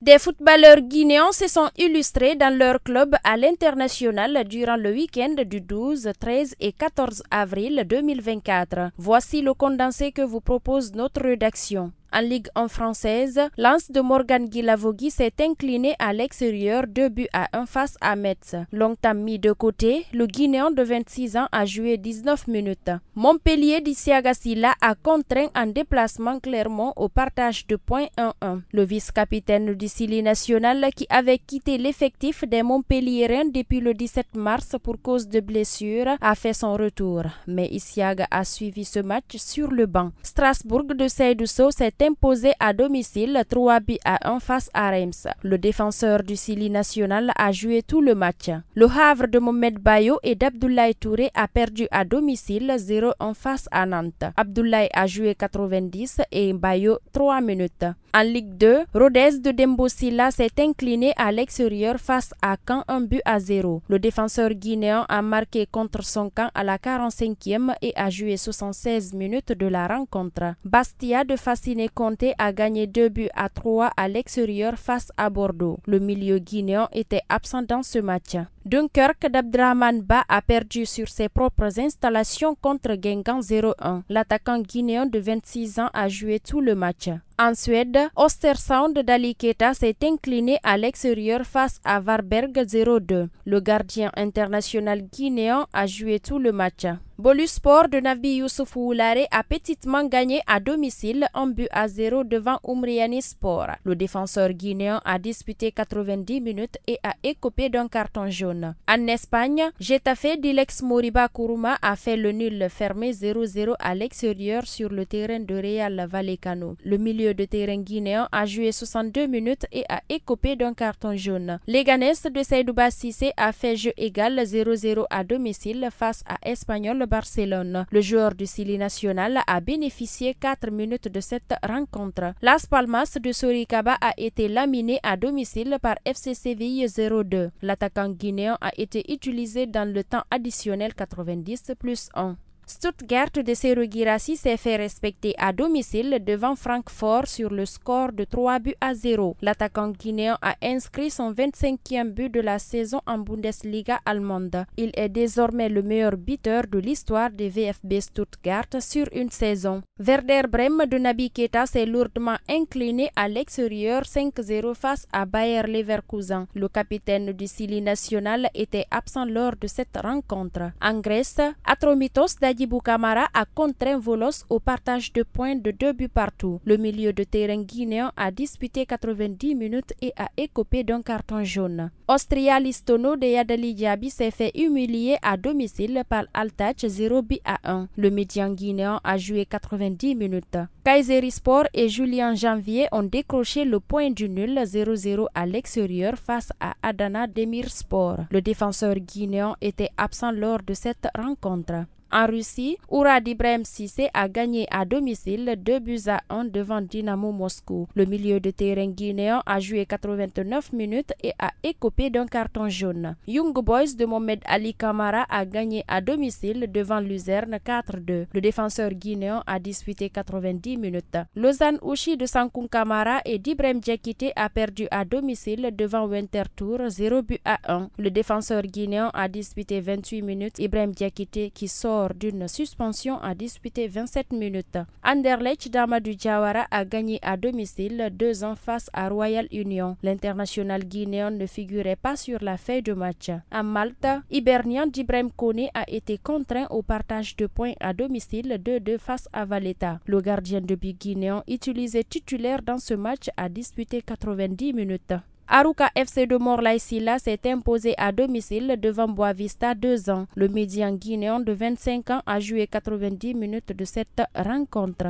Des footballeurs guinéens se sont illustrés dans leur club à l'international durant le week-end du 12, 13 et 14 avril 2024. Voici le condensé que vous propose notre rédaction. En Ligue 1 française, Lens de Morgan Guilavogui s'est incliné à l'extérieur 2-1 face à Metz. Longtemps mis de côté, le Guinéen de 26 ans a joué 19 minutes. Montpellier d'Isiaga Silla a contraint en déplacement Clermont au partage de points 1-1. Le vice-capitaine du Sili national qui avait quitté l'effectif des Montpelliérains depuis le 17 mars pour cause de blessure a fait son retour. Mais Isiaga a suivi ce match sur le banc. Strasbourg de Seydou Sow s'est imposé à domicile 3-1 face à Reims. Le défenseur du Sili national a joué tout le match. Le Havre de Mohamed Bayo et d'Abdoulaye Touré a perdu à domicile 0-1 face à Nantes. Abdoulaye a joué 90 et Bayo 3 minutes. En Ligue 2, Rodez de Dembo Silla s'est incliné à l'extérieur face à Caen 1-0. Le défenseur guinéen a marqué contre son camp à la 45e et a joué 76 minutes de la rencontre. Bastia de Fasciné Conté a gagné 2-3 à l'extérieur face à Bordeaux. Le milieu guinéen était absent dans ce match. Dunkerque d'Abdrahman Ba a perdu sur ses propres installations contre Guingamp 0-1. L'attaquant guinéen de 26 ans a joué tout le match. En Suède, Östersund d'Ali Keita s'est incliné à l'extérieur face à Varberg 0-2. Le gardien international guinéen a joué tout le match. Boluspor de Nabi Youssouf Oulare a petitement gagné à domicile 1-0 devant Umriani Sport. Le défenseur guinéen a disputé 90 minutes et a écopé d'un carton jaune. En Espagne, Getafe d'Ilex Moriba Kourouma a fait le nul fermé 0-0 à l'extérieur sur le terrain de Real Vallecano. Le milieu de terrain guinéen a joué 62 minutes et a écopé d'un carton jaune. Leganés de Seydouba Cissé a fait jeu égal 0-0 à domicile face à Espanyol Barcelone. Le joueur du Sili national a bénéficié 4 minutes de cette rencontre. Las Palmas de Soricaba a été laminé à domicile par FC Séville 0-2. L'attaquant guinéen a été utilisé dans le temps additionnel 90+1. Stuttgart de Serhou Guirassy s'est fait respecter à domicile devant Francfort sur le score de 3-0. L'attaquant guinéen a inscrit son 25e but de la saison en Bundesliga allemande. Il est désormais le meilleur buteur de l'histoire des VfB Stuttgart sur une saison. Werder Bremen de Naby Keita s'est lourdement incliné à l'extérieur 5-0 face à Bayer Leverkusen. Le capitaine du Sili national était absent lors de cette rencontre. En Grèce, Atromitos Hadjibou Camara a contraint Volos au partage de points de 2 buts partout. Le milieu de terrain guinéen a disputé 90 minutes et a écopé d'un carton jaune. Austria Listono de Yadali Diaby s'est fait humilier à domicile par Altach 0-1. Le médian guinéen a joué 90 minutes. Kayserispor et Julien Janvier ont décroché le point du nul 0-0 à l'extérieur face à Adana Demirspor. Le défenseur guinéen était absent lors de cette rencontre. En Russie, Ourad Ibrahim Cissé a gagné à domicile 2-1 devant Dynamo Moscou. Le milieu de terrain guinéen a joué 89 minutes et a écopé d'un carton jaune. Young Boys de Mohamed Ali Kamara a gagné à domicile devant Luzerne 4-2. Le défenseur guinéen a disputé 90 minutes. Lausanne Ouchi de Sankoun Kamara et d'Ibrahim Diakité a perdu à domicile devant Winterthur 0-1. Le défenseur guinéen a disputé 28 minutes. Ibrahim Diakité qui sort d'une suspension a disputé 27 minutes. Anderlecht d'Amadou Diawara a gagné à domicile 2-1 face à Royal Union. L'international guinéen ne figurait pas sur la feuille de match. À Malte, Hibernian d'Ibrahim Koné a été contraint au partage de points à domicile 2-2 face à Valletta. Le gardien de but guinéen utilisé titulaire dans ce match a disputé 90 minutes. Arouca FC de Morlaye Silla s'est imposé à domicile devant Boavista 2 ans. Le médian guinéen de 25 ans a joué 90 minutes de cette rencontre.